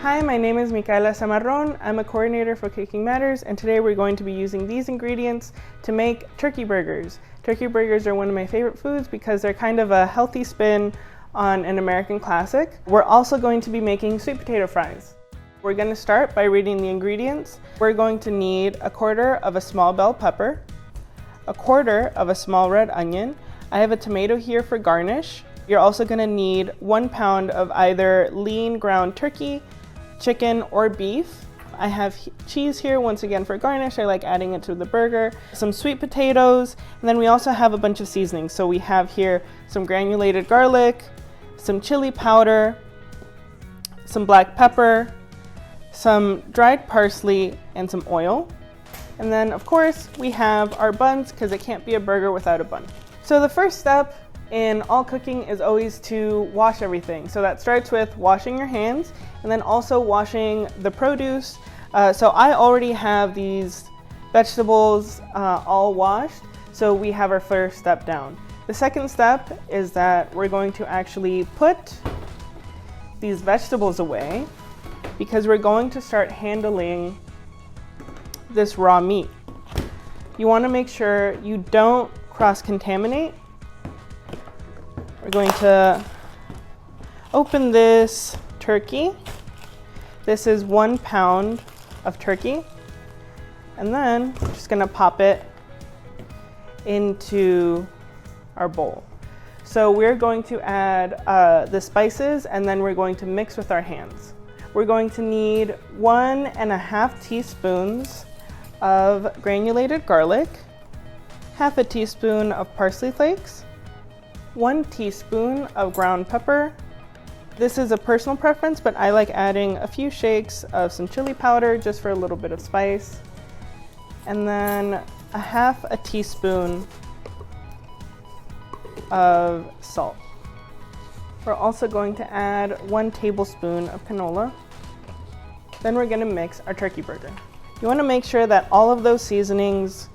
Hi, my name is Mikaela Zamarron. I'm a coordinator for Cooking Matters, and today we're going to be using these ingredients to make turkey burgers. Turkey burgers are one of my favorite foods because they're kind of a healthy spin on an American classic. We're also going to be making sweet potato fries. We're going to start by reading the ingredients. We're going to need 1/4 of a small bell pepper, 1/4 of a small red onion. I have a tomato here for garnish. You're also going to need 1 pound of either lean ground turkey, chicken, or beef. I have cheese here once again for garnish. I like adding it to the burger. Some sweet potatoes, and then we also have a bunch of seasonings. So we have here some granulated garlic, some chili powder, some black pepper, some dried parsley, and some oil. And then of course we have our buns, because it can't be a burger without a bun. So the first step in all cooking is always to wash everything. So that starts with washing your hands and then also washing the produce. So I already have these vegetables all washed, so we have our first step down. The second step is that we're going to actually put these vegetables away because we're going to start handling this raw meat. You want to make sure you don't cross-contaminate. We're going to open this turkey. This is 1 pound of turkey. And then we're just gonna pop it into our bowl. So we're going to add the spices, and then we're going to mix with our hands. We're going to need 1.5 teaspoons of granulated garlic, 1/2 teaspoon of parsley flakes, 1 teaspoon of ground pepper. This is a personal preference, but I like adding a few shakes of some chili powder just for a little bit of spice. And then 1/2 teaspoon of salt. We're also going to add 1 tablespoon of canola. Then we're gonna mix our turkey burger. You wanna make sure that all of those seasonings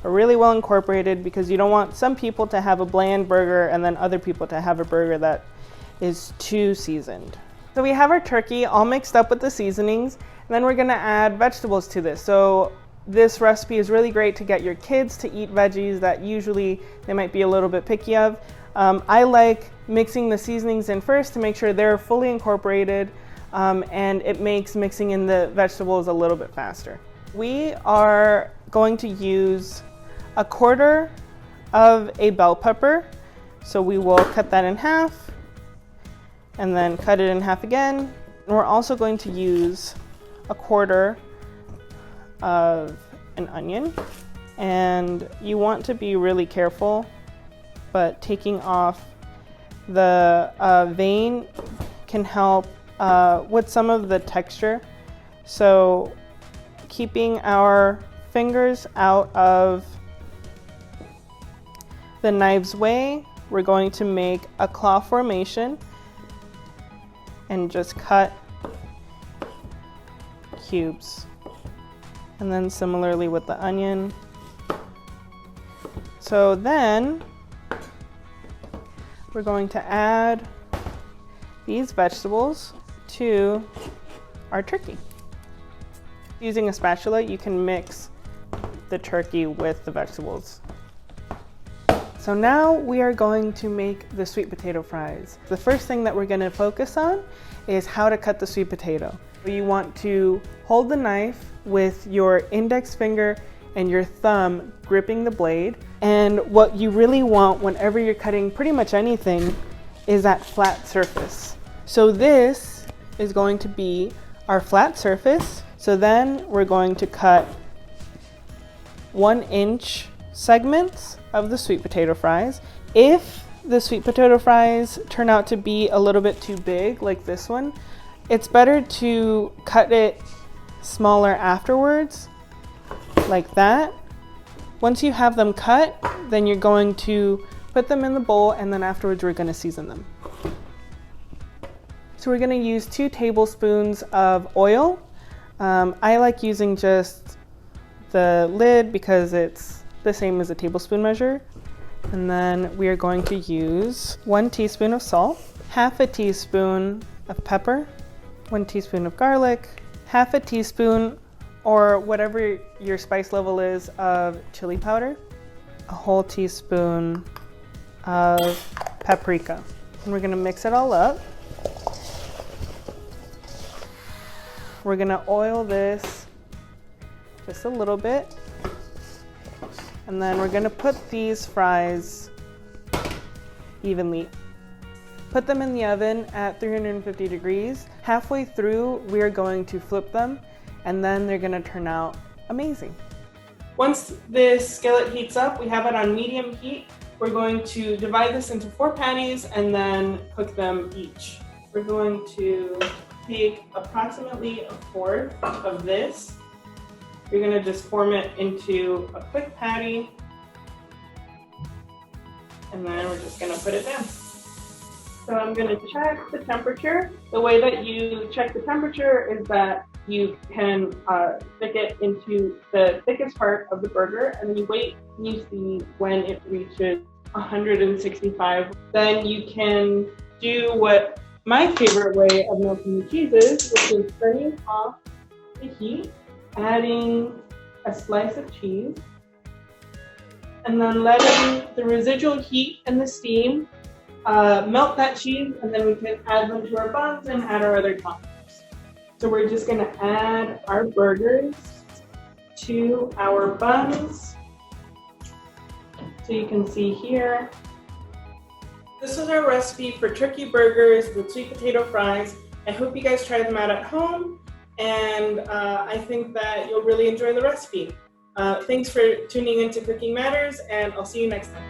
are really well incorporated, because you don't want some people to have a bland burger and then other people to have a burger that is too seasoned. So we have our turkey all mixed up with the seasonings, and then we're gonna add vegetables to this. So this recipe is really great to get your kids to eat veggies that usually they might be a little bit picky of. I like mixing the seasonings in first to make sure they're fully incorporated, and it makes mixing in the vegetables a little bit faster. We are going to use 1/4 of a bell pepper. So we will cut that in half and then cut it in half again. And we're also going to use 1/4 of an onion. And you want to be really careful, but taking off the vein can help with some of the texture. So keeping our fingers out of the knife's way, we're going to make a claw formation and just cut cubes. And then similarly with the onion. So then we're going to add these vegetables to our turkey. Using a spatula, you can mix the turkey with the vegetables. So now we are going to make the sweet potato fries. The first thing that we're going to focus on is how to cut the sweet potato. You want to hold the knife with your index finger and your thumb gripping the blade. And what you really want whenever you're cutting pretty much anything is that flat surface. So this is going to be our flat surface. So then we're going to cut 1-inch segments of the sweet potato fries. If the sweet potato fries turn out to be a little bit too big, like this one, it's better to cut it smaller afterwards, like that. Once you have them cut, then you're going to put them in the bowl, and then afterwards we're going to season them. So we're going to use 2 tablespoons of oil. I like using just the lid because it's the same as a tablespoon measure. And then we are going to use 1 teaspoon of salt, 1/2 teaspoon of pepper, 1 teaspoon of garlic, half a teaspoon or whatever your spice level is of chili powder, a whole teaspoon of paprika. And we're gonna mix it all up. We're gonna oil this just a little bit. And then we're gonna put these fries evenly. Put them in the oven at 350 degrees. Halfway through, we are going to flip them, and then they're gonna turn out amazing. Once this skillet heats up, we have it on medium heat. We're going to divide this into 4 patties and then cook them each. We're going to take approximately a fourth of this. You're gonna just form it into a quick patty, and then we're just gonna put it down. So I'm gonna check the temperature. The way that you check the temperature is that you can stick it into the thickest part of the burger, and then you wait and you see when it reaches 165. Then you can do what my favorite way of melting the cheese is, which is turning off the heat, adding a slice of cheese, and then letting the residual heat and the steam melt that cheese, and then we can add them to our buns and add our other toppings. So we're just gonna add our burgers to our buns. So you can see here. This is our recipe for turkey burgers with sweet potato fries. I hope you guys try them out at home, and I think that you'll really enjoy the recipe. Thanks for tuning into Cooking Matters, and I'll see you next time.